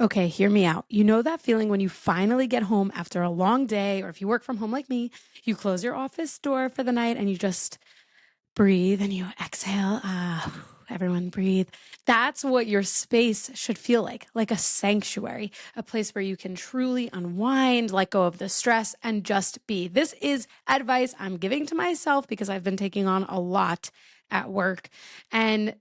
Okay, hear me out. You know that feeling when you finally get home after a long day, or if you work from home like me, you close your office door for the night and you just breathe and you exhale. Everyone breathe. That's what your space should feel like a sanctuary, a place where you can truly unwind, let go of the stress, and just be. This is advice I'm giving to myself because I've been taking on a lot at work. And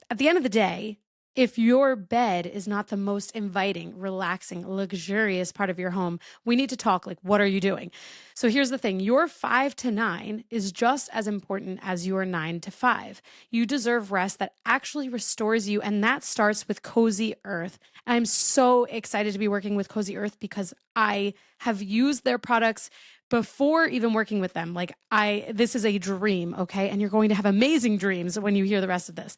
at the end of the day, if your bed is not the most inviting, relaxing, luxurious part of your home, we need to talk. Like, what are you doing? So here's the thing. Your 5 to 9 is just as important as your 9 to 5. You deserve rest that actually restores you, and that starts with Cozy Earth. And I'm so excited to be working with Cozy Earth because I have used their products before even working with them. This is a dream, okay? And you're going to have amazing dreams when you hear the rest of this.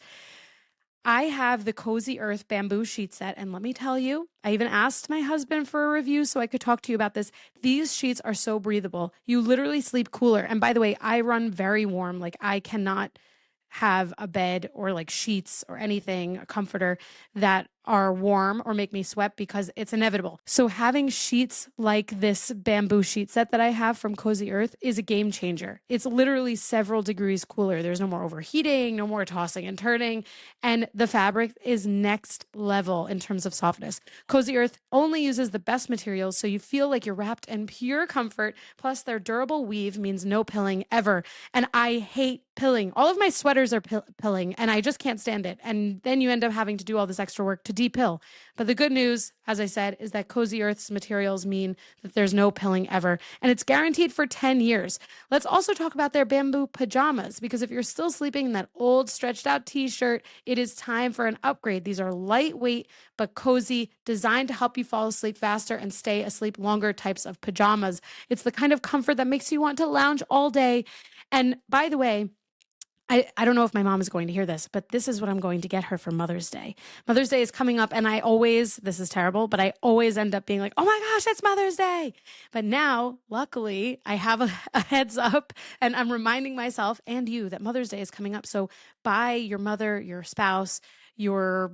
I have the Cozy Earth bamboo sheet set, and let me tell you, I even asked my husband for a review so I could talk to you about this. These sheets are so breathable. You literally sleep cooler. And by the way, I run very warm. Like, I cannot have a bed or like sheets or anything, a comforter that are warm or make me sweat because it's inevitable. So having sheets like this bamboo sheet set that I have from Cozy Earth is a game changer. It's literally several degrees cooler. There's no more overheating, no more tossing and turning, and the fabric is next level in terms of softness. Cozy Earth only uses the best materials, so you feel like you're wrapped in pure comfort. Plus, their durable weave means no pilling ever. And I hate pilling. All of my sweaters are pilling, and I just can't stand it. And then you end up having to do all this extra work to depill. But the good news, as I said, is that Cozy Earth's materials mean that there's no pilling ever, and it's guaranteed for 10 years. Let's also talk about their bamboo pajamas, because if you're still sleeping in that old stretched out t-shirt, it is time for an upgrade. These are lightweight but cozy, designed to help you fall asleep faster and stay asleep longer types of pajamas. It's the kind of comfort that makes you want to lounge all day. And by the way, I don't know if my mom is going to hear this, but this is what I'm going to get her for Mother's Day. Mother's Day is coming up, and this is terrible, but I always end up being like, oh my gosh, it's Mother's Day. But now, luckily, I have a heads up, and I'm reminding myself and you that Mother's Day is coming up. So buy your mother, your spouse, your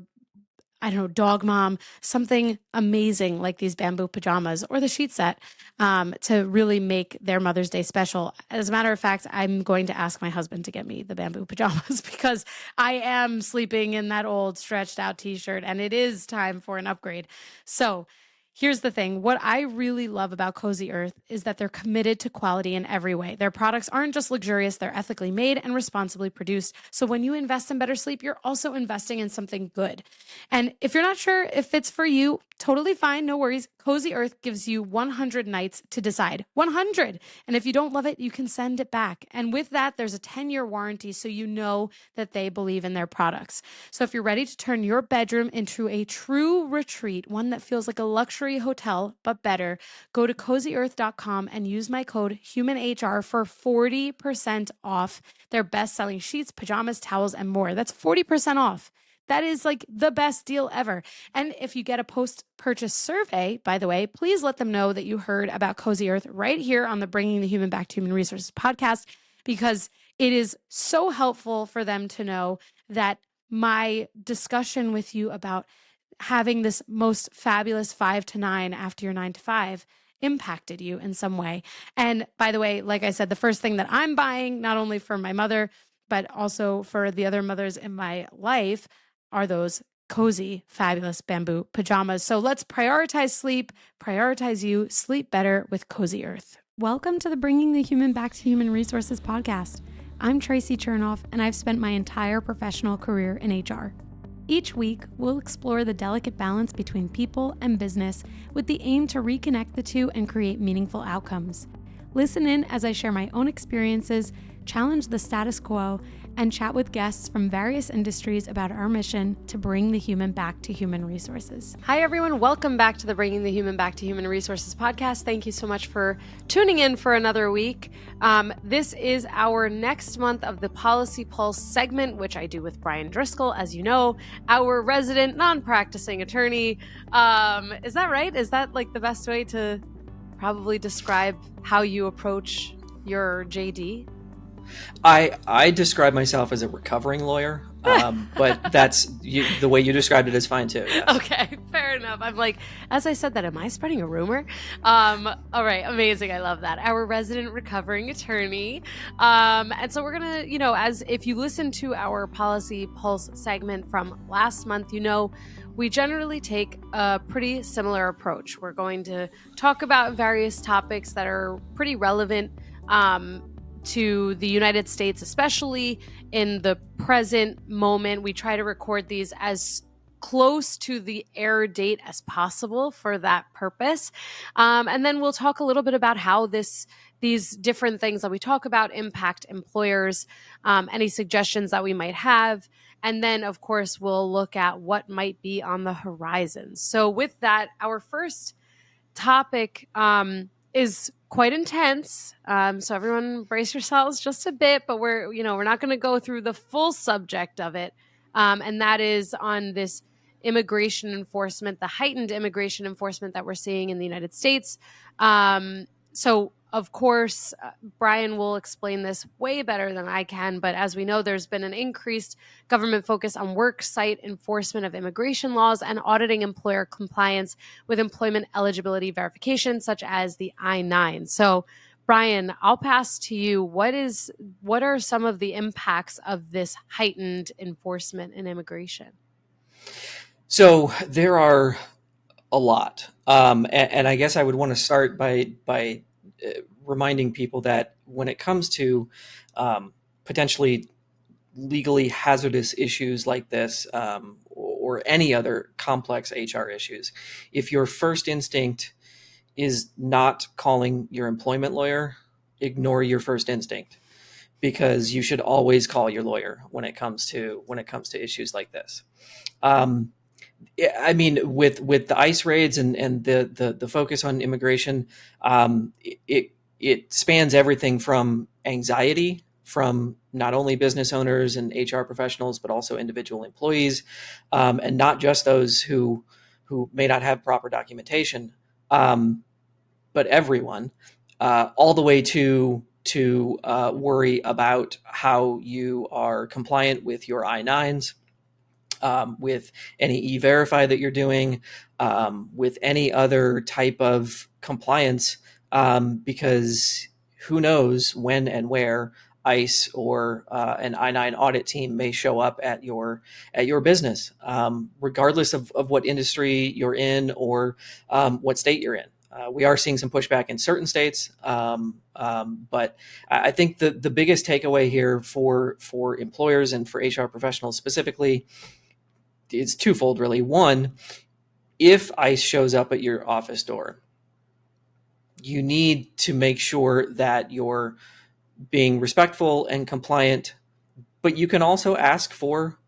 dog mom, something amazing like these bamboo pajamas or the sheet set to really make their Mother's Day special. As a matter of fact, I'm going to ask my husband to get me the bamboo pajamas because I am sleeping in that old stretched out t-shirt and it is time for an upgrade. So here's the thing. What I really love about Cozy Earth is that they're committed to quality in every way. Their products aren't just luxurious, they're ethically made and responsibly produced. So when you invest in better sleep, you're also investing in something good. And if you're not sure if it's for you, totally fine, no worries. Cozy Earth gives you 100 nights to decide. 100! And if you don't love it, you can send it back. And with that, there's a 10-year warranty, so you know that they believe in their products. So if you're ready to turn your bedroom into a true retreat, one that feels like a luxury hotel, but better, go to CozyEarth.com and use my code HUMANHR for 40% off their best-selling sheets, pajamas, towels, and more. That's 40% off. That is like the best deal ever. And if you get a post-purchase survey, by the way, please let them know that you heard about Cozy Earth right here on the Bringing the Human Back to Human Resources podcast, because it is so helpful for them to know that my discussion with you about having this most fabulous 5 to 9 after your 9 to 5 impacted you in some way. And by the way, like I said, the first thing that I'm buying, not only for my mother, but also for the other mothers in my life, are those cozy, fabulous bamboo pajamas. So let's prioritize sleep, prioritize you, sleep better with Cozy Earth. Welcome to the Bringing the Human Back to Human Resources podcast. I'm Traci Chernoff, and I've spent my entire professional career in HR. Each week, we'll explore the delicate balance between people and business with the aim to reconnect the two and create meaningful outcomes. Listen in as I share my own experiences, challenge the status quo, and chat with guests from various industries about our mission to bring the human back to human resources. Hi, everyone. Welcome back to the Bringing the Human Back to Human Resources podcast. Thank you so much for tuning in for another week. This is our next month of the Policy Pulse segment, which I do with Bryan Driscoll, as you know, our resident non-practicing attorney. Is that right? Is that like the best way to probably describe how you approach your JD? I describe myself as a recovering lawyer, but the way you described it is fine too. Yes. Okay, fair enough. I'm like, as I said that, am I spreading a rumor? All right, amazing. I love that. Our resident recovering attorney. And so we're gonna, as if you listen to our Policy Pulse segment from last month, we generally take a pretty similar approach. We're going to talk about various topics that are pretty relevant to the United States, especially in the present moment. We try to record these as close to the air date as possible for that purpose. And then we'll talk a little bit about how these different things that we talk about impact employers, any suggestions that we might have. And then, of course, we'll look at what might be on the horizon. So, with that, our first topic is quite intense. So everyone brace yourselves just a bit, but we're not going to go through the full subject of it. And that is on this immigration enforcement, the heightened immigration enforcement that we're seeing in the United States. So of course, Bryan will explain this way better than I can. But as we know, there's been an increased government focus on work site enforcement of immigration laws and auditing employer compliance with employment eligibility verification, such as the I-9. So, Bryan, I'll pass to you. What are some of the impacts of this heightened enforcement in immigration? So there are a lot, and I guess I would want to start by reminding people that when it comes to potentially legally hazardous issues like this, or any other complex HR issues, if your first instinct is not calling your employment lawyer, ignore your first instinct, because you should always call your lawyer when it comes to issues like this. Um, I mean, with the ICE raids and the focus on immigration, it spans everything from anxiety from not only business owners and HR professionals, but also individual employees, and not just those who may not have proper documentation, but everyone, all the way to worry about how you are compliant with your I-9s, with any e-verify that you're doing, with any other type of compliance, because who knows when and where ICE or an I-9 audit team may show up at your business, regardless of what industry you're in or what state you're in. We are seeing some pushback in certain states, but I think the biggest takeaway here for employers and for HR professionals specifically is twofold, really. One, if ICE shows up at your office door, you need to make sure that you're being respectful and compliant, but you can also ask for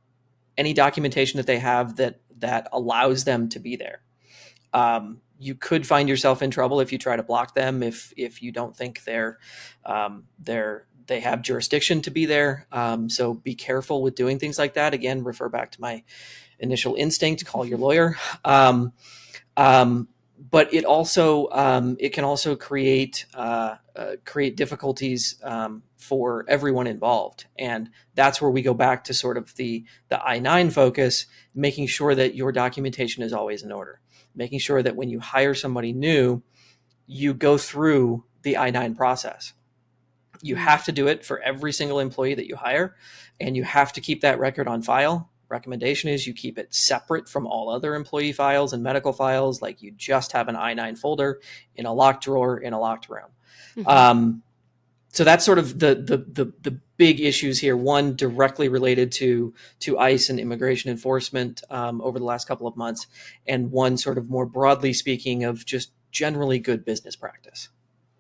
any documentation that they have that allows them to be there. You could find yourself in trouble if you try to block them, if you don't think they have jurisdiction to be there. So be careful with doing things like that. Again, refer back to my initial instinct, call your lawyer. But it can also create difficulties for everyone involved, and that's where we go back to sort of the I-9 focus, making sure that your documentation is always in order, making sure that when you hire somebody new, you go through the I-9 process. You have to do it for every single employee that you hire, and you have to keep that record on file. Recommendation is you keep it separate from all other employee files and medical files, like you just have an I-9 folder in a locked drawer in a locked room. Mm-hmm. So that's sort of the big issues here. One directly related to ICE and immigration enforcement over the last couple of months, and one sort of more broadly speaking of just generally good business practice.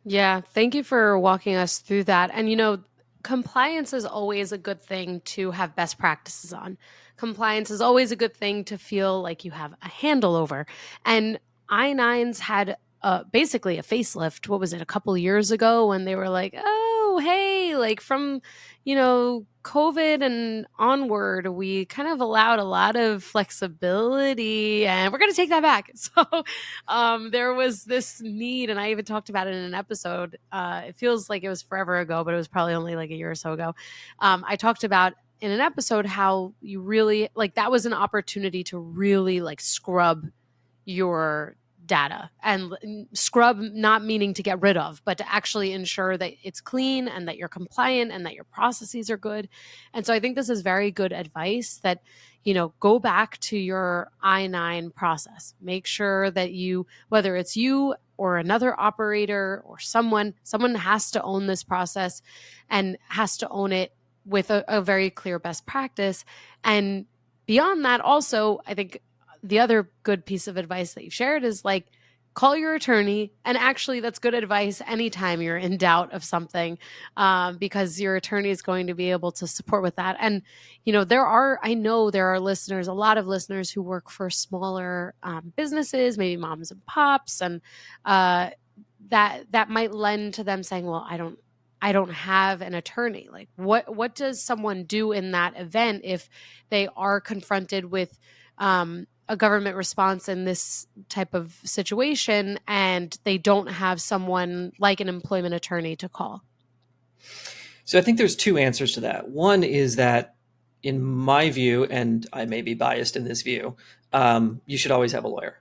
Yeah, thank you for walking us through that. And compliance is always a good thing to have best practices on. Compliance is always a good thing to feel like you have a handle over. And I-9s had basically a facelift. What was it, a couple years ago when they were like, oh, hey, like from, COVID and onward, we kind of allowed a lot of flexibility, and we're going to take that back. So there was this need, and I even talked about it in an episode. It feels like it was forever ago, but it was probably only like a year or so ago. I talked about in an episode how you really like that was an opportunity to really like scrub your data, and scrub not meaning to get rid of, but to actually ensure that it's clean and that you're compliant and that your processes are good. And so I think this is very good advice that, go back to your I-9 process. Make sure that you, whether it's you or another operator or someone has to own this process and has to own it with a very clear best practice. And beyond that, also, I think the other good piece of advice that you shared is like, call your attorney. And actually, that's good advice anytime you're in doubt of something, because your attorney is going to be able to support with that. And, I know there are listeners, a lot of listeners who work for smaller businesses, maybe moms and pops, and that might lend to them saying, well, I don't have an attorney. Like what does someone do in that event if they are confronted with a government response in this type of situation and they don't have someone like an employment attorney to call? So I think there's two answers to that. One is that, in my view, and I may be biased in this view, you should always have a lawyer.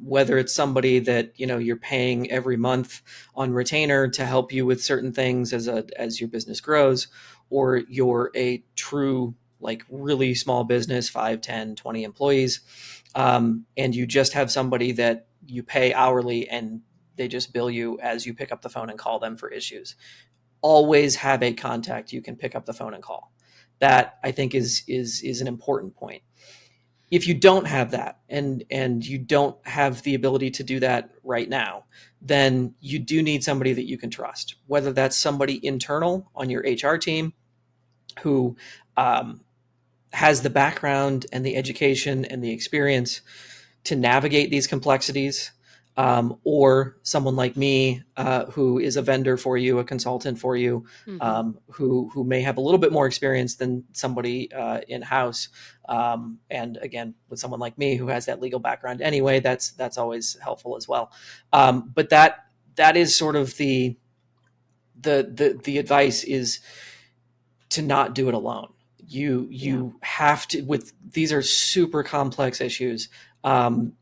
Whether it's somebody that you're paying every month on retainer to help you with certain things as your business grows, or you're a true like really small business, 5, 10, 20 employees, and you just have somebody that you pay hourly and they just bill you as you pick up the phone and call them for issues. Always have a contact you can pick up the phone and call. That I think is an important point. If you don't have that and you don't have the ability to do that right now, then you do need somebody that you can trust, whether that's somebody internal on your HR team who has the background and the education and the experience to navigate these complexities, or someone like me, who is a vendor for you, a consultant for you, who may have a little bit more experience than somebody in-house. And again, with someone like me who has that legal background anyway, that's always helpful as well. But that is sort of the advice is to not do it alone. You have to, with these are super complex issues. And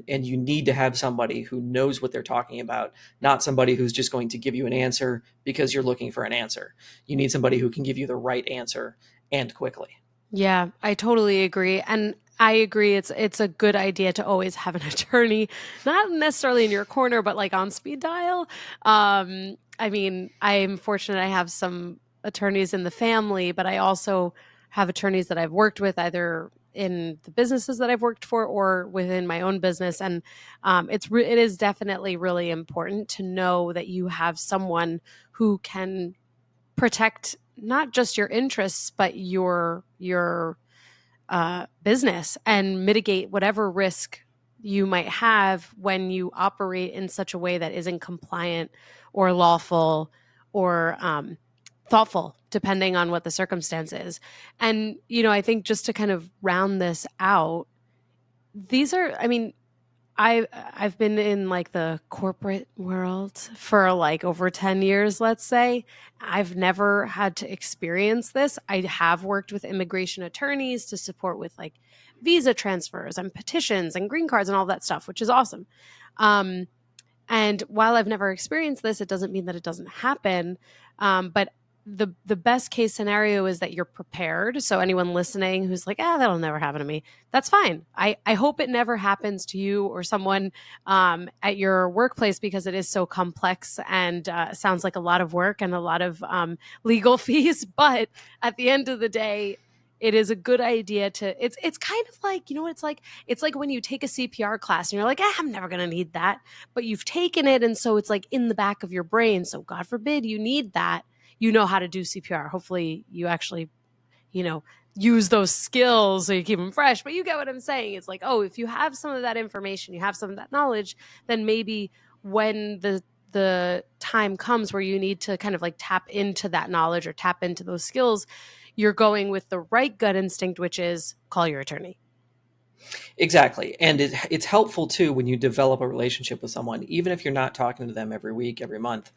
you need to have somebody who knows what they're talking about, not somebody who's just going to give you an answer because you're looking for an answer. You need somebody who can give you the right answer and quickly. Yeah, I totally agree. And I agree it's a good idea to always have an attorney, not necessarily in your corner, but like on speed dial. I mean, I'm fortunate I have some attorneys in the family, but I also have attorneys that I've worked with either in the businesses that I've worked for or within my own business. And it is definitely really important to know that you have someone who can protect not just your interests, but your business and mitigate whatever risk you might have when you operate in such a way that isn't compliant or lawful or thoughtful, depending on what the circumstance is. And, I think just to kind of round this out, I've been in like the corporate world for like over 10 years, let's say. I've never had to experience this. I have worked with immigration attorneys to support with like visa transfers and petitions and green cards and all that stuff, which is awesome. And while I've never experienced this, it doesn't mean that it doesn't happen. But the best case scenario is that you're prepared. So anyone listening who's like, that'll never happen to me, that's fine. I hope it never happens to you or someone at your workplace, because it is so complex and sounds like a lot of work and a lot of legal fees. But at the end of the day, it is a good idea to, it's kind of like, what it's like? It's like when you take a CPR class and you're like, I'm never going to need that, but you've taken it. And so it's like in the back of your brain. So God forbid you need that. You know how to do CPR. Hopefully you actually, use those skills so you keep them fresh. But you get what I'm saying. It's like, if you have some of that information, you have some of that knowledge, then maybe when the time comes where you need to kind of like tap into that knowledge or tap into those skills, you're going with the right gut instinct, which is call your attorney. Exactly. And it's helpful too when you develop a relationship with someone, even if you're not talking to them every week, every month,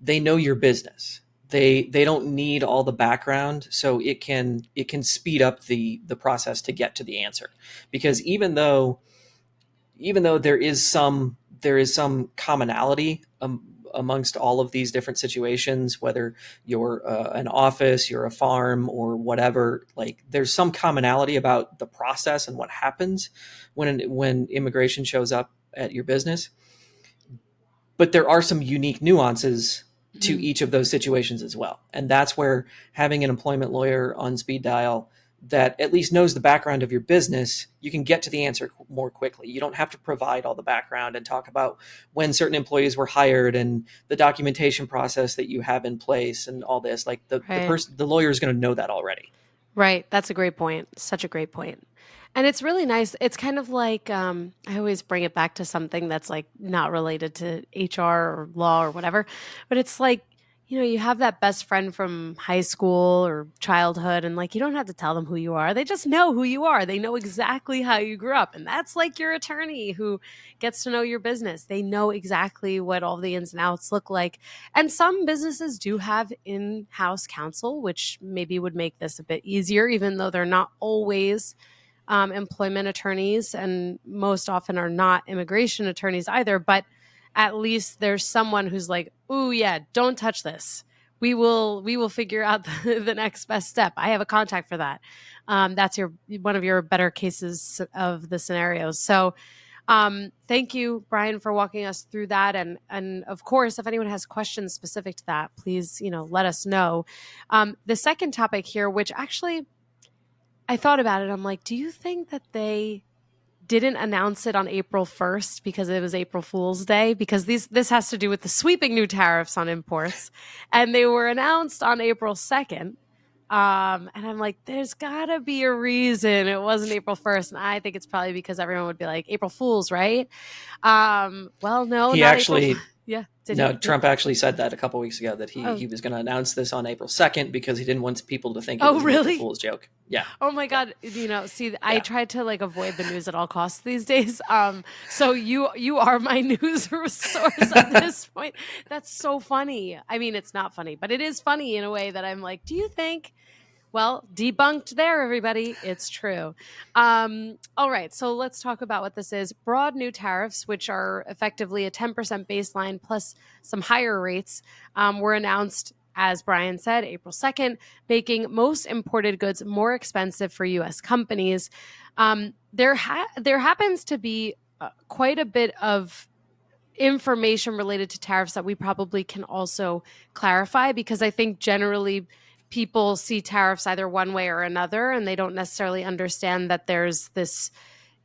they know your business. They don't need all the background, so it can speed up the process to get to the answer. Because even though there is some commonality amongst all of these different situations, whether you're an office, you're a farm, or whatever, like there's some commonality about the process and what happens when immigration shows up at your business. But there are some unique nuances to each of those situations as well, and that's where having an employment lawyer on speed dial that at least knows the background of your business, you can get to the answer more quickly. You don't have to provide all the background and talk about when certain employees were hired and the documentation process that you have in place and all this. Like the lawyer is going to know that already. Right. That's a great point. Such a great point. And it's really nice. It's kind of like I always bring it back to something that's like not related to HR or law or whatever, but it's like, you have that best friend from high school or childhood, and like you don't have to tell them who you are. They just know who you are. They know exactly how you grew up. And that's like your attorney who gets to know your business. They know exactly what all the ins and outs look like. And some businesses do have in-house counsel, which maybe would make this a bit easier, even though they're not always employment attorneys, and most often are not immigration attorneys either. But at least there's someone who's like, "Ooh, yeah, don't touch this. We will figure out the next best step. I have a contact for that." That's one of your better cases of the scenarios. So thank you, Bryan, for walking us through that. And of course, if anyone has questions specific to that, please, let us know. The second topic here, which actually I thought about it, I'm like, do you think that they didn't announce it on April 1st because it was April Fool's Day? Because this has to do with the sweeping new tariffs on imports, and they were announced on April 2nd. And I'm like, there's gotta be a reason it wasn't April 1st. And I think it's probably because everyone would be like, April Fools, right? Well, no, He not April. actually Yeah. Did No, he? Trump actually said that a couple weeks ago that Oh, he was going to announce this on April 2nd because he didn't want people to think it oh, was an April really? Fool's joke. Yeah. Oh my Yeah. God. See, I Yeah. try to like avoid the news at all costs these days. So you are my news source at this point. That's so funny. I mean, it's not funny, but it is funny in a way that I'm like, do you think? Well, debunked there, everybody. It's true. All right, so let's talk about what this is. Broad new tariffs, which are effectively a 10% baseline plus some higher rates, were announced, as Bryan said, April 2nd, making most imported goods more expensive for U.S. companies. There happens to be quite a bit of information related to tariffs that we probably can also clarify, because I think generally people see tariffs either one way or another, and they don't necessarily understand that there's this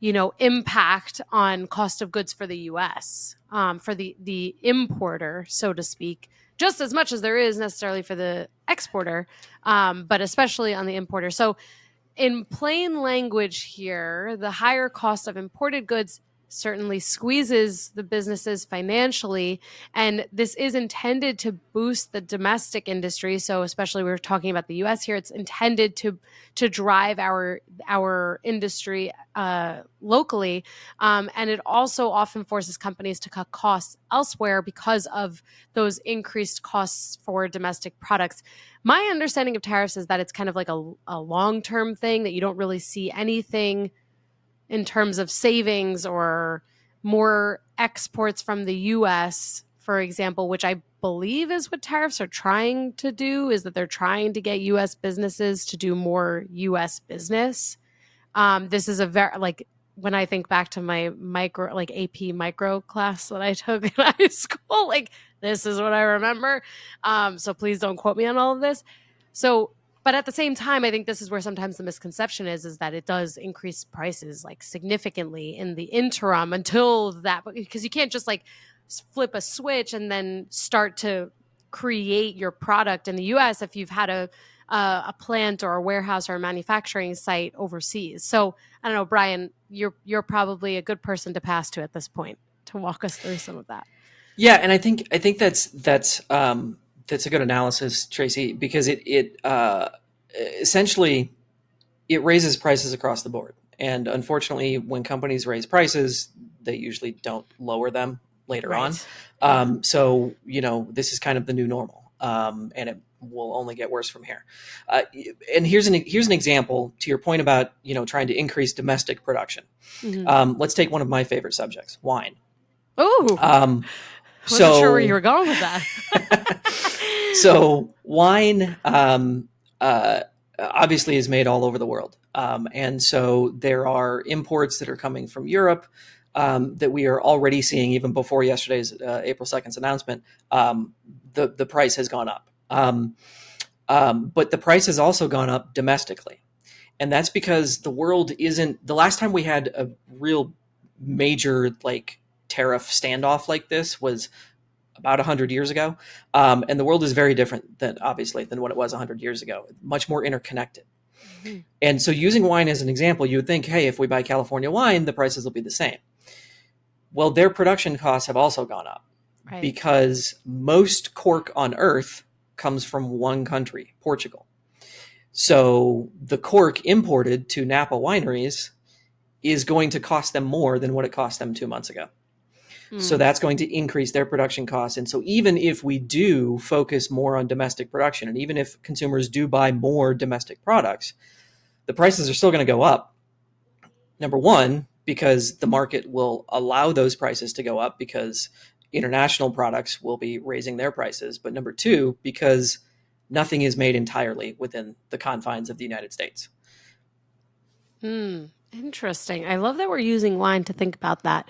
impact on cost of goods for the US, for the importer, so to speak, just as much as there is necessarily for the exporter, but especially on the importer. So in plain language here, the higher cost of imported goods certainly squeezes the businesses financially, and this is intended to boost the domestic industry. So especially we're talking about the US here, it's intended to drive our industry locally, and it also often forces companies to cut costs elsewhere because of those increased costs for domestic products. My understanding of tariffs is that it's kind of like a long-term thing, that you don't really see anything in terms of savings or more exports from the US, for example, which I believe is what tariffs are trying to do, is that they're trying to get US businesses to do more US business. This is a very, like, when I think back to my micro, like AP micro class that I took in high school, like this is what I remember. So please don't quote me on all of this. So, but at the same time, I think this is where sometimes the misconception is that it does increase prices like significantly in the interim until that, because you can't just like flip a switch and then start to create your product in the US if you've had a plant or a warehouse or a manufacturing site overseas. So I don't know, Bryan, you're probably a good person to pass to at this point to walk us through some of that. Yeah, and I think that's a good analysis, Traci, because essentially it raises prices across the board. And unfortunately, when companies raise prices, they usually don't lower them later on. Right. Yeah. So, this is kind of the new normal, and it will only get worse from here. And here's an example to your point about, trying to increase domestic production. Let's take one of my favorite subjects, wine. Oh, wasn't sure where you were going with that. So wine obviously is made all over the world. And so there are imports that are coming from Europe that we are already seeing even before yesterday's April 2nd's announcement. The price has gone up. But the price has also gone up domestically. And that's because the world isn't, the last time we had a real major tariff standoff like this was about 100 years ago. And the world is very different than what it was 100 years ago, much more interconnected. Mm-hmm. And so using wine as an example, you would think, hey, if we buy California wine, the prices will be the same. Well, their production costs have also gone up, right? Because most cork on earth comes from one country, Portugal. So the cork imported to Napa wineries is going to cost them more than what it cost them 2 months ago. So that's going to increase their production costs. And so even if we do focus more on domestic production, and even if consumers do buy more domestic products, the prices are still going to go up. Number one, because the market will allow those prices to go up because international products will be raising their prices. But number two, because nothing is made entirely within the confines of the United States. Interesting. I love that we're using wine to think about that.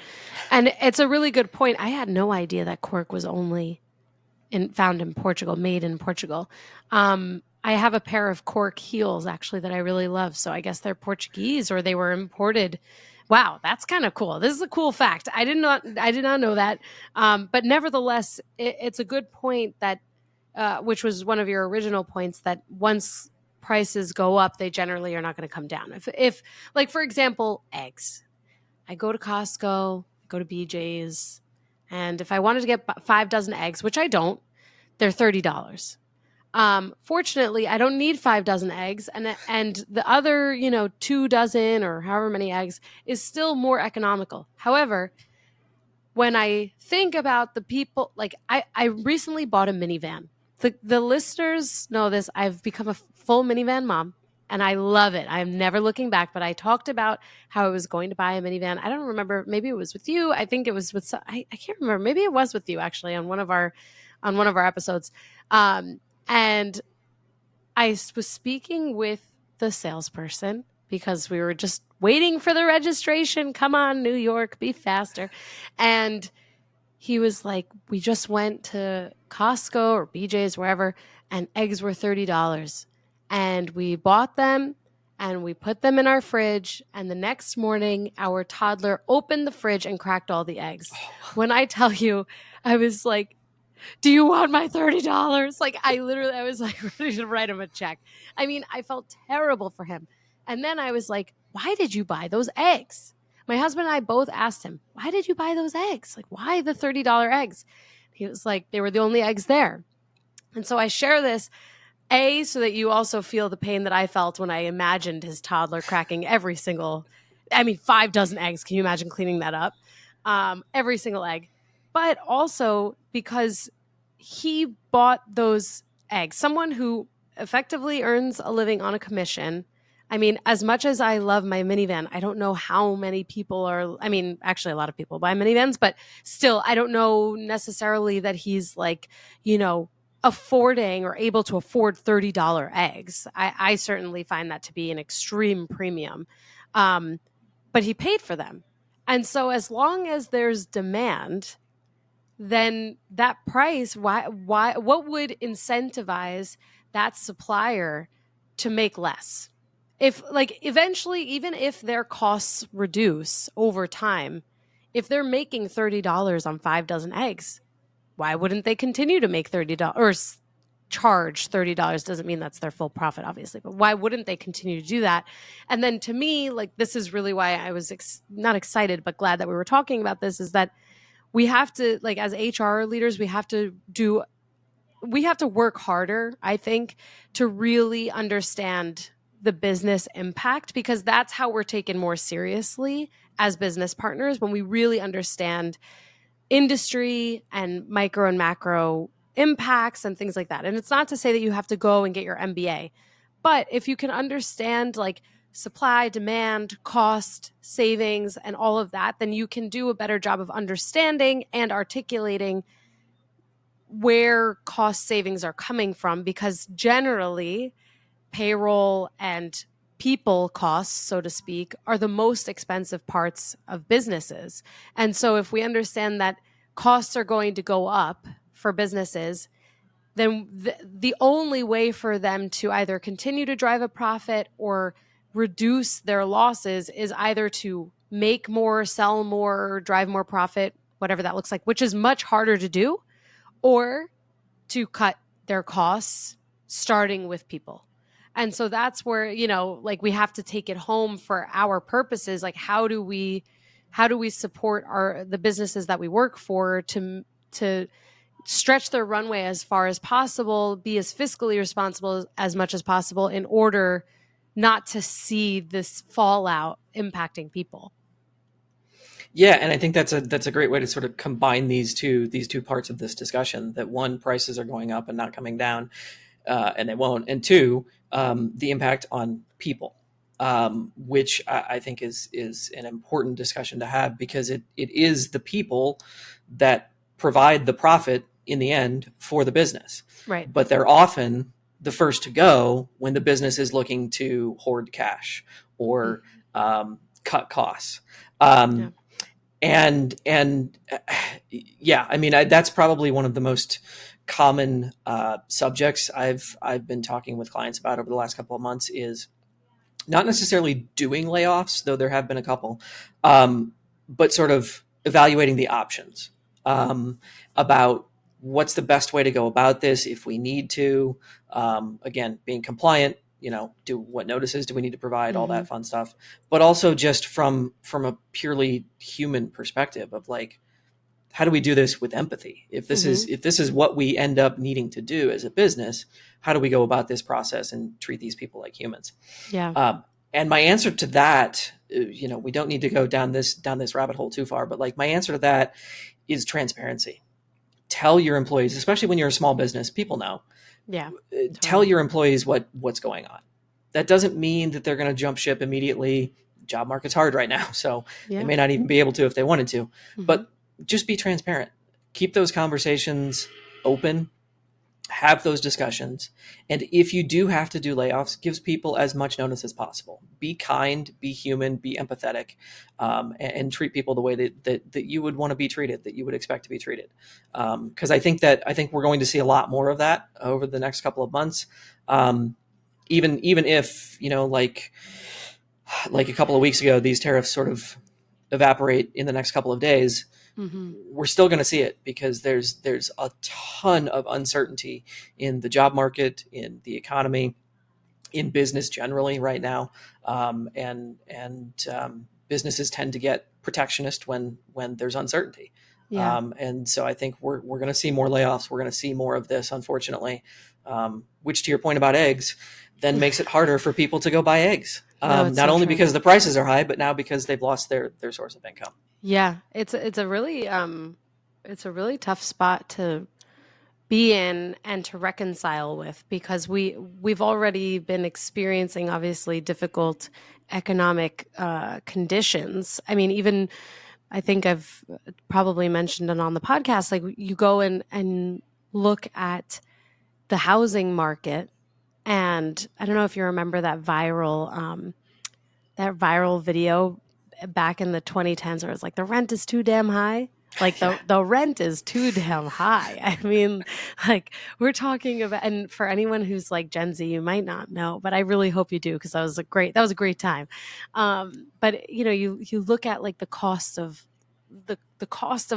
And it's a really good point. I had no idea that cork was only found in Portugal, made in Portugal. I have a pair of cork heels actually that I really love. So I guess they're Portuguese or they were imported. Wow, that's kind of cool. This is a cool fact. I did not know that. But nevertheless, it's a good point that, which was one of your original points, that once prices go up, they generally are not going to come down. If like, for example, eggs, I go to Costco, go to BJ's, and if I wanted to get 5 dozen eggs, which I don't, they're $30. Fortunately, I don't need 5 dozen eggs, and the other, 2 dozen or however many eggs is still more economical. However, when I think about the people, I recently bought a minivan. The listeners know this. I've become a full minivan mom, and I love it. I'm never looking back, but I talked about how I was going to buy a minivan. I don't remember. Maybe it was with you. I think it was with, I can't remember. Maybe it was with you actually on one of our episodes. And I was speaking with the salesperson because we were just waiting for the registration. Come on, New York, be faster. And he was like, we just went to Costco or BJ's, wherever, and eggs were $30. And we bought them and we put them in our fridge. And the next morning, our toddler opened the fridge and cracked all the eggs. When I tell you, I was like, do you want my $30? I was like ready to write him a check. I mean, I felt terrible for him. And then I was like, why did you buy those eggs? My husband and I both asked him, why did you buy those eggs? Why the $30 eggs? He was like, they were the only eggs there. And so I share this, so that you also feel the pain that I felt when I imagined his toddler cracking 5 dozen eggs. Can you imagine cleaning that up? Every single egg. But also because he bought those eggs. Someone who effectively earns a living on a commission. I mean, as much as I love my minivan, I don't know how many people actually a lot of people buy minivans, but still, I don't know necessarily that he's affording or able to afford $30 eggs. I certainly find that to be an extreme premium. But he paid for them. And so as long as there's demand, then that price, what would incentivize that supplier to make less? If eventually, even if their costs reduce over time, if they're making $30 on 5 dozen eggs, why wouldn't they continue to make $30 or charge $30? Doesn't mean that's their full profit, obviously, but why wouldn't they continue to do that? And then to me, this is really why I was not excited, but glad that we were talking about this, is that we have to, as HR leaders, we have to do we have to work harder, I think, to really understand the business impact, because that's how we're taken more seriously as business partners, when we really understand industry and micro and macro impacts and things like that. And it's not to say that you have to go and get your MBA, but if you can understand like supply, demand, cost, savings, and all of that, then you can do a better job of understanding and articulating where cost savings are coming from, because generally payroll and people costs, so to speak, are the most expensive parts of businesses. And so if we understand that costs are going to go up for businesses, then the only way for them to either continue to drive a profit or reduce their losses is either to make more, sell more, drive more profit, whatever that looks like, which is much harder to do, or to cut their costs, starting with people. And so that's where, like we have to take it home for our purposes. Like, how do we support the businesses that we work for to stretch their runway as far as possible, be as fiscally responsible as much as possible, in order not to see this fallout impacting people. Yeah, and I think that's a great way to sort of combine these two parts of this discussion. That one, prices are going up and not coming down, and they won't. And two, the impact on people, which I think is an important discussion to have, because it is the people that provide the profit in the end for the business. Right. But they're often the first to go when the business is looking to hoard cash or cut costs. Yeah. And yeah, I mean, that's probably one of the most common subjects I've been talking with clients about over the last couple of months, is not necessarily doing layoffs, though there have been a couple, but sort of evaluating the options, about what's the best way to go about this if we need to. Again, being compliant, what notices do we need to provide, all that fun stuff, but also just from a purely human perspective of like, how do we do this with empathy? If this is what we end up needing to do as a business, how do we go about this process and treat these people like humans? Yeah. And my answer to that, we don't need to go down this rabbit hole too far, but like my answer to that is transparency. Tell your employees, especially when you're a small business, people know. Yeah. Tell your employees what's going on. That doesn't mean that they're going to jump ship immediately. Job market's hard right now, so they may not even be able to if they wanted to. But just be transparent. Keep those conversations open. Have those discussions. And if you do have to do layoffs, gives people as much notice as possible. Be kind, be human, be empathetic, and treat people the way that you would want to be treated, that you would expect to be treated. Because I think we're going to see a lot more of that over the next couple of months. Even if, like a couple of weeks ago, these tariffs sort of evaporate in the next couple of days, we're still going to see it, because there's a ton of uncertainty in the job market, in the economy, in business generally right now. And businesses tend to get protectionist when there's uncertainty. Yeah. And so I think we're going to see more layoffs. We're going to see more of this, unfortunately, which, to your point about eggs, then makes it harder for people to go buy eggs. Not only because the prices are high, but now because they've lost their source of income. Yeah, it's a really tough spot to be in and to reconcile with, because we've already been experiencing obviously difficult economic conditions. I mean, even I think I've probably mentioned it on the podcast, like you go and look at the housing market, and I don't know if you remember that viral video back in the 2010s where it's like, the rent is too damn high. Like the rent is too damn high. I mean, like we're talking about, and for anyone who's like Gen Z, you might not know, but I really hope you do, because that was a great time. But you look at like the cost of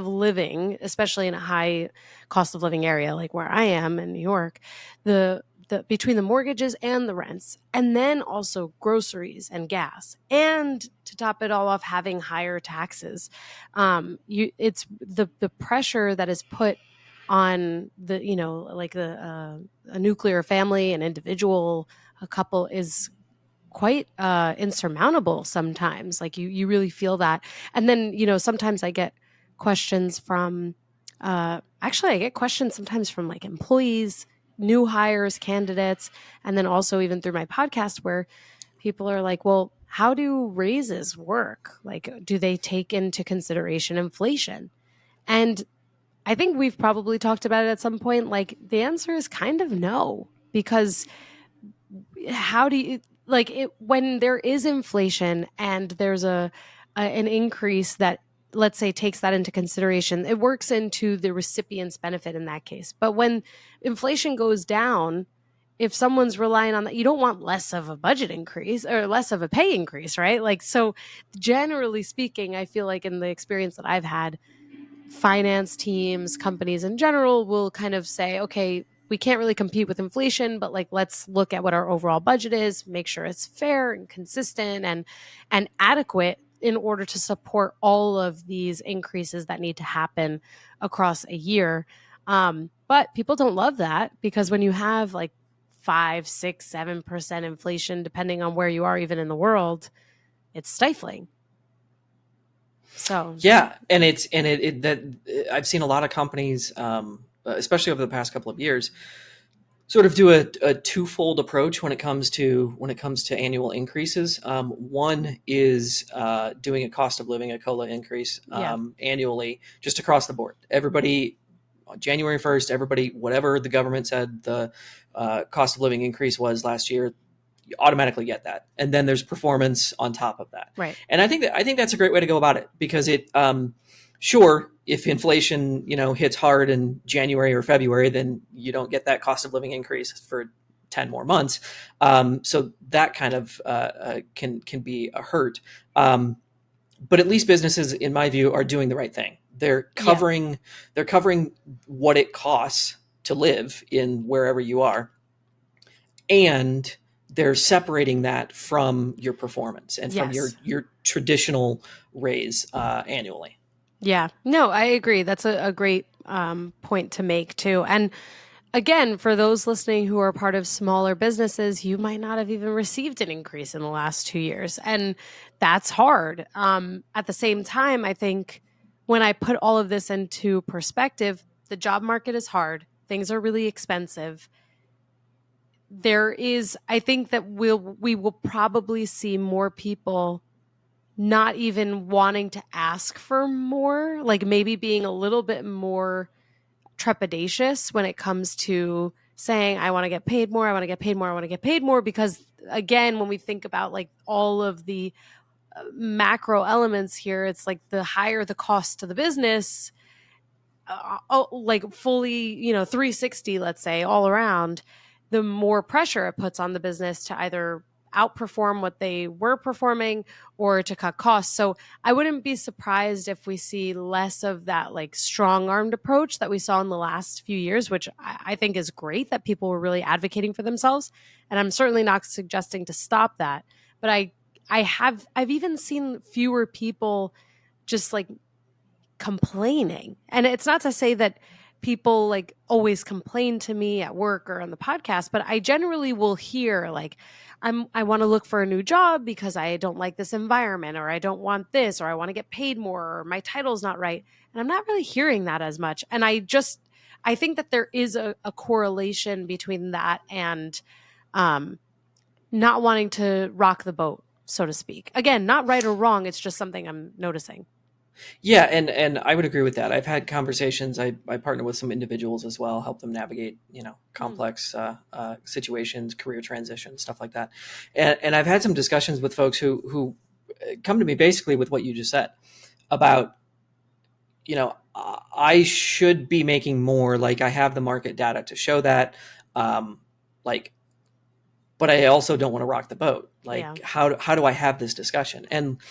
living, especially in a high cost of living area like where I am in New York, the between the mortgages and the rents, and then also groceries and gas, and to top it all off, having higher taxes. It's the pressure that is put on the, like a nuclear family, an individual, a couple is quite insurmountable sometimes. Like you really feel that. And then, sometimes I get questions from, actually, I get questions sometimes from like employees, new hires, candidates, and then also even through my podcast where people are like, well, how do raises work? Like, do they take into consideration inflation? And I think we've probably talked about it at some point. Like, the answer is kind of no, because how do you like it when there is inflation and there's an increase that, let's say, takes that into consideration, it works into the recipient's benefit in that case. But when inflation goes down, if someone's relying on that, you don't want less of a budget increase or less of a pay increase, right? Like, so generally speaking, I feel like in the experience that I've had, finance teams, companies in general will kind of say, okay, we can't really compete with inflation, but like, let's look at what our overall budget is, make sure it's fair and consistent and adequate in order to support all of these increases that need to happen across a year. But people don't love that, because when you have like 5, 6, 7% inflation, depending on where you are, even in the world, it's stifling. So Yeah, and I've seen a lot of companies, especially over the past couple of years, sort of do a twofold approach when it comes to annual increases. One is doing a cost of living, a COLA increase annually, just across the board. Everybody on January 1st, everybody, whatever the government said the cost of living increase was last year, you automatically get that. And then there's performance on top of that. right. And I think that's a great way to go about it, because it, sure, if inflation, hits hard in January or February, then you don't get that cost of living increase for 10 more months. So that kind of can be a hurt. But at least businesses, in my view, are doing the right thing. They're covering what it costs to live in wherever you are, and they're separating that from your performance and from your traditional raise annually. Yeah, no, I agree. That's a great point to make too. And again, for those listening who are part of smaller businesses, you might not have even received an increase in the last 2 years. And that's hard. At the same time, I think when I put all of this into perspective, the job market is hard. Things are really expensive. I think that we will probably see more people not even wanting to ask for more, like maybe being a little bit more trepidatious when it comes to saying, I want to get paid more, I want to get paid more, I want to get paid more. Because again, when we think about like all of the macro elements here, it's like the higher the cost to the business, like fully, 360, let's say, all around, the more pressure it puts on the business to either outperform what they were performing or to cut costs. So I wouldn't be surprised if we see less of that like strong-armed approach that we saw in the last few years, which I think is great that people were really advocating for themselves. And I'm certainly not suggesting to stop that. But I've even seen fewer people just like complaining. And it's not to say that people like always complain to me at work or on the podcast, but I generally will hear like, I want to look for a new job because I don't like this environment, or I don't want this, or I want to get paid more, or my title's not right. And I'm not really hearing that as much. And I think that there is a correlation between that and not wanting to rock the boat, so to speak. Again, not right or wrong. It's just something I'm noticing. Yeah, and I would agree with that. I've had conversations. I partner with some individuals as well, help them navigate, complex situations, career transitions, stuff like that. And I've had some discussions with folks who come to me basically with what you just said about, I should be making more. Like, I have the market data to show that, but I also don't want to rock the boat. Like, how do I have this discussion? And,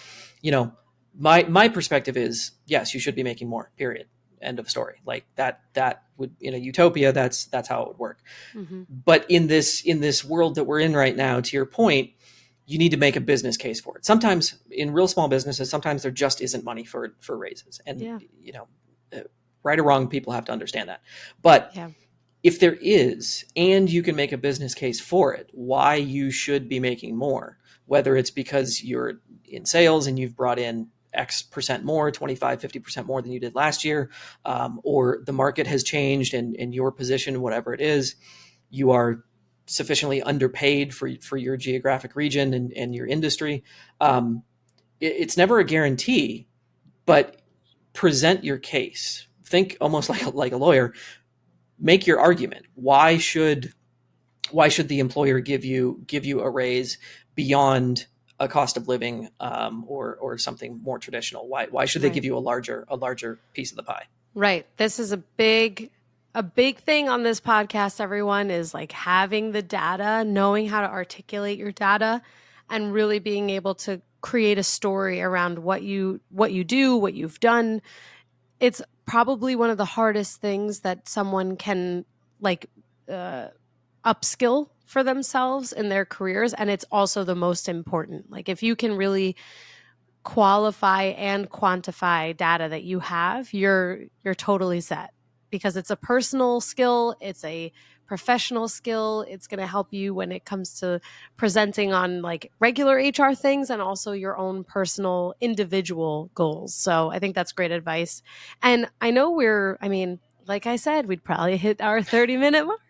my perspective is, yes, you should be making more, period. End of story. Like that would, in a utopia, that's how it would work. Mm-hmm. But in this world that we're in right now, to your point, you need to make a business case for it. Sometimes in real small businesses, sometimes there just isn't money for raises. And, Right or wrong, people have to understand that. But Yeah. if there is, and you can make a business case for it, why you should be making more, whether it's because you're in sales and you've brought in X percent more, 25, 50% more than you did last year, or the market has changed and your position, whatever it is, you are sufficiently underpaid for your geographic region and your industry. It's never a guarantee, but present your case. Think almost like a lawyer. Make your argument. Why should the employer give you a raise beyond a cost of living, or something more traditional? Why should they Right. give you a larger piece of the pie? Right. This is a big thing on this podcast, everyone, is like having the data, knowing how to articulate your data, and really being able to create a story around what you do, what you've done. It's probably one of the hardest things that someone can like upskill for themselves in their careers, and it's also the most important. Like if you can really qualify and quantify data that you have, you're totally set, because it's a personal skill, it's a professional skill. It's going to help you when it comes to presenting on like regular HR things and also your own personal individual goals. So I think that's great advice. And I know like I said, we'd probably hit our 30-minute mark.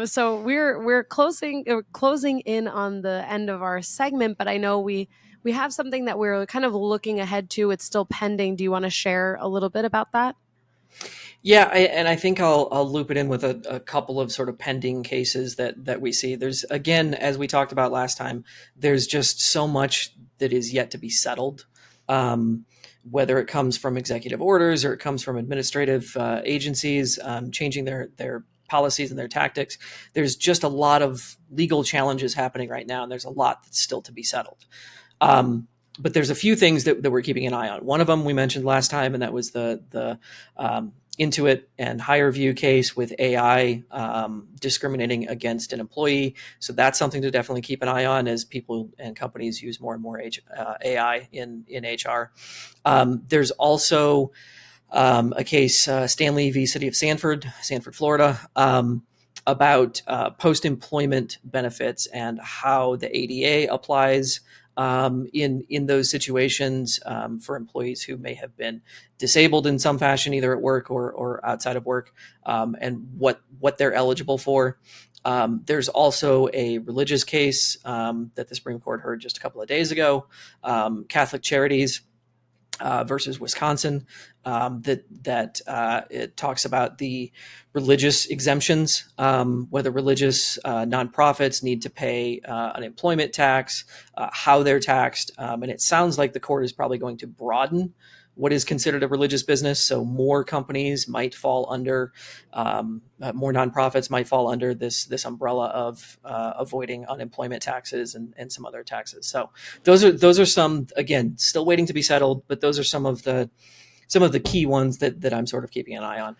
So we're closing in on the end of our segment, but I know we have something that we're kind of looking ahead to. It's still pending. Do you want to share a little bit about that? Yeah, and I think I'll loop it in with a couple of sort of pending cases that we see. There's, again, as we talked about last time, there's just so much that is yet to be settled. Whether it comes from executive orders or it comes from administrative agencies changing their policies and their tactics. There's just a lot of legal challenges happening right now, and there's a lot that's still to be settled. But there's a few things that we're keeping an eye on. One of them we mentioned last time, and that was the Intuit and HireVue case with AI discriminating against an employee. So that's something to definitely keep an eye on as people and companies use more and more AI in HR. There's also a case, Stanley v. City of Sanford, Florida, about post-employment benefits and how the ADA applies in those situations for employees who may have been disabled in some fashion, either at work or outside of work, and what they're eligible for. There's also a religious case that the Supreme Court heard just a couple of days ago, Catholic Charities versus Wisconsin, that it talks about the religious exemptions, whether religious nonprofits need to pay unemployment tax, how they're taxed. And it sounds like the court is probably going to broaden what is considered a religious business. So more companies might fall under, more nonprofits might fall under this umbrella of avoiding unemployment taxes and some other taxes. So those are some, again, still waiting to be settled, but those are some of the key ones that I'm sort of keeping an eye on.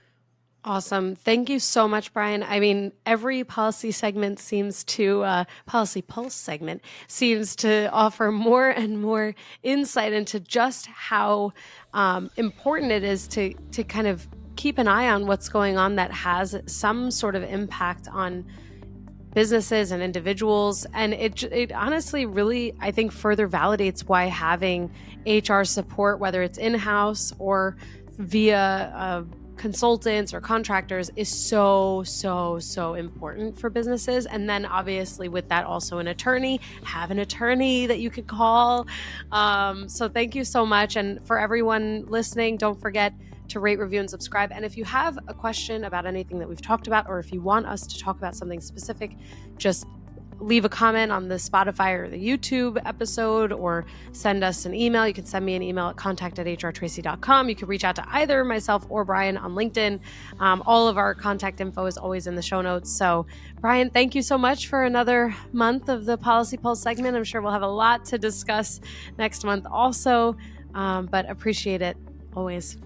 Awesome. Thank you so much, Bryan. I mean, every policy segment policy pulse segment seems to offer more and more insight into just how important it is to kind of keep an eye on what's going on that has some sort of impact on businesses and individuals. And it honestly really, I think, further validates why having HR support, whether it's in-house or via consultants or contractors, is so important for businesses. And then obviously with that also have an attorney that you could call. So thank you so much. And for everyone listening, don't forget to rate, review, and subscribe. And if you have a question about anything that we've talked about, or if you want us to talk about something specific, just leave a comment on the Spotify or the YouTube episode, or send us an email. You can send me an email at contact@hrtraci.com. You can reach out to either myself or Bryan on LinkedIn. All of our contact info is always in the show notes. So Bryan, thank you so much for another month of the Policy Pulse segment. I'm sure we'll have a lot to discuss next month also, but appreciate it always.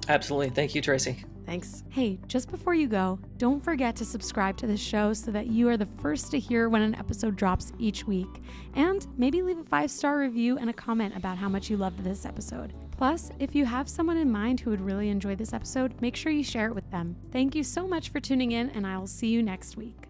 Absolutely. Thank you, Traci. Thanks. Hey, just before you go, don't forget to subscribe to the show so that you are the first to hear when an episode drops each week. And maybe leave a 5-star review and a comment about how much you loved this episode. Plus, if you have someone in mind who would really enjoy this episode, make sure you share it with them. Thank you so much for tuning in, and I will see you next week.